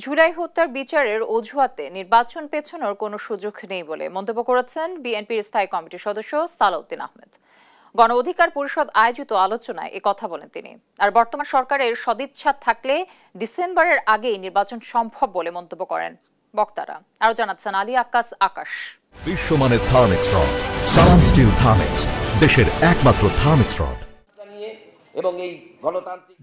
জুলাই হত্যার বিচারের অজুহাতে নির্বাচন পেছানোর কোনো সুযোগ নেই বলে মন্তব্য করেছেন বিএনপির স্থায়ী কমিটির সদস্য সালাউদ্দিন আহমেদ। গণ অধিকার পরিষদ আয়োজিত আলোচনায় কথা বলেন তিনি। আর বর্তমান সরকারের সদিচ্ছা থাকলে ডিসেম্বরের আগেই নির্বাচন সম্ভব বলে মন্তব্য করেন বক্তারা। আরো জানাচ্ছেন আলী আক্কাস আকাশ। বিশ্বমানের থার্মিক্স রড, সালাম স্টিল থার্মিক্স, দেশের একমাত্র থার্মিক্স রড।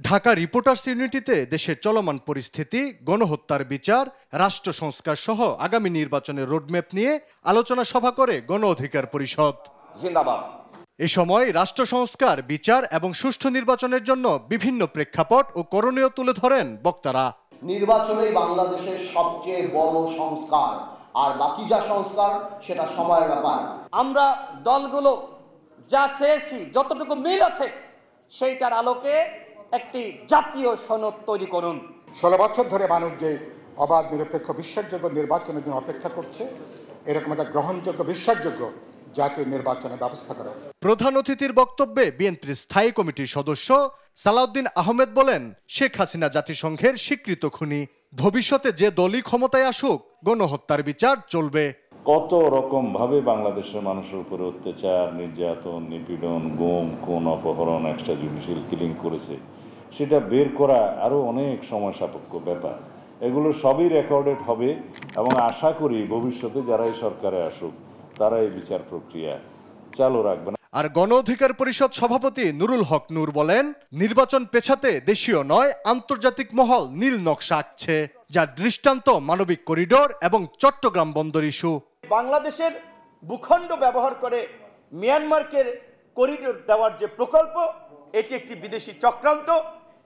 ঢাকা রিপোর্টার্স ইউনিটিতে দেশের চলমান পরিস্থিতি, গণহত্যার বিচার, রাষ্ট্র সংস্কার সহ আগামী নির্বাচনের রোডম্যাপ নিয়ে আলোচনা সভা করে গণ অধিকার পরিষদ। জিন্দাবাদ। এ সময় রাষ্ট্র সংস্কার, বিচার এবং সুষ্ঠু নির্বাচনের জন্য বিভিন্ন প্রেক্ষাপট ও করণীয় তুলে ধরেন বক্তারা। নির্বাচনে বাংলাদেশের সবচেয়ে বড় সংস্কার, আর বাকি যা সংস্কার সেটা সময়ের ব্যাপার। আমরা দলগুলো যা চেয়েছি, যতটুকু মিল আছে সেইটার আলোকে একটি জাতীয় সনদ তৈরি করুন। 16 বছর ধরে মানুষ যে অবাধ, নিরপেক্ষ, বিশ্বাসযোগ্য নির্বাচনের জন্য অপেক্ষা করছে, এরকম একটা গ্রহণযোগ্য, বিশ্বাসযোগ্য জাতীয় নির্বাচনের ব্যবস্থা করা। প্রধান অতিথির বক্তব্যে বিএনপির স্থায়ী কমিটির সদস্য সালাউদ্দিন আহমেদ বলেন, শেখ হাসিনা জাতিসংঘের স্বীকৃত খুনি। ভবিষ্যতে যে দলই ক্ষমতায় আসুক, গণহত্যার বিচার চলবে। কত রকম ভাবে বাংলাদেশের মানুষের উপরে অত্যাচার, নির্যাতন, নিপীড়ন, গুম, খুন, অপহরণ, এক্সট্রা জুডিশিয়াল কিলিং করেছে, সেটা বের করা আরো অনেক সময় সাপেক্ষ ব্যাপার। এগুলো সবই রেকর্ডেড হবে এবং আশা করি ভবিষ্যতে যারা এই সরকারে আসুক তারা এই বিচার প্রক্রিয়া চালু রাখবেন। আর গণ অধিকার পরিষদ সভাপতি নুরুল হক নূর বলেন, নির্বাচন পেছাতে দেশীয় নয় আন্তর্জাতিক মহল নীল নকশা আঁকছে, যার দৃষ্টান্ত মানবিক করিডোর এবং চট্টগ্রাম বন্দর ইস্যু। বাংলাদেশের ভূখণ্ড ব্যবহার করে মিয়ানমারকে করিডোর দেওয়ার যে প্রকল্প, এটি একটি বিদেশি চক্রান্ত,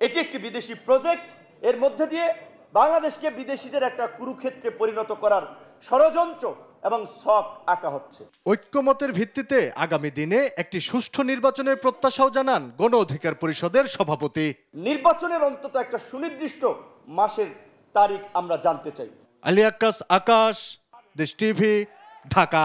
এটি একটি বিদেশি প্রজেক্ট। এর মধ্যে দিয়ে বাংলাদেশকে বিদেশিদের একটা কুরুক্ষেত্রে পরিণত করার ষড়যন্ত্র এবং ছক আঁকা হচ্ছে। ঐক্যমতের ভিত্তিতে আগামী দিনে একটি সুষ্ঠু নির্বাচনের প্রত্যাশাও জানান গণ অধিকার পরিষদের সভাপতি। নির্বাচনের অন্তত একটা সুনির্দিষ্ট মাসের তারিখ আমরা জানতে চাই। আলী আক্কাস আকাশ, দেশ টিভি, ঢাকা।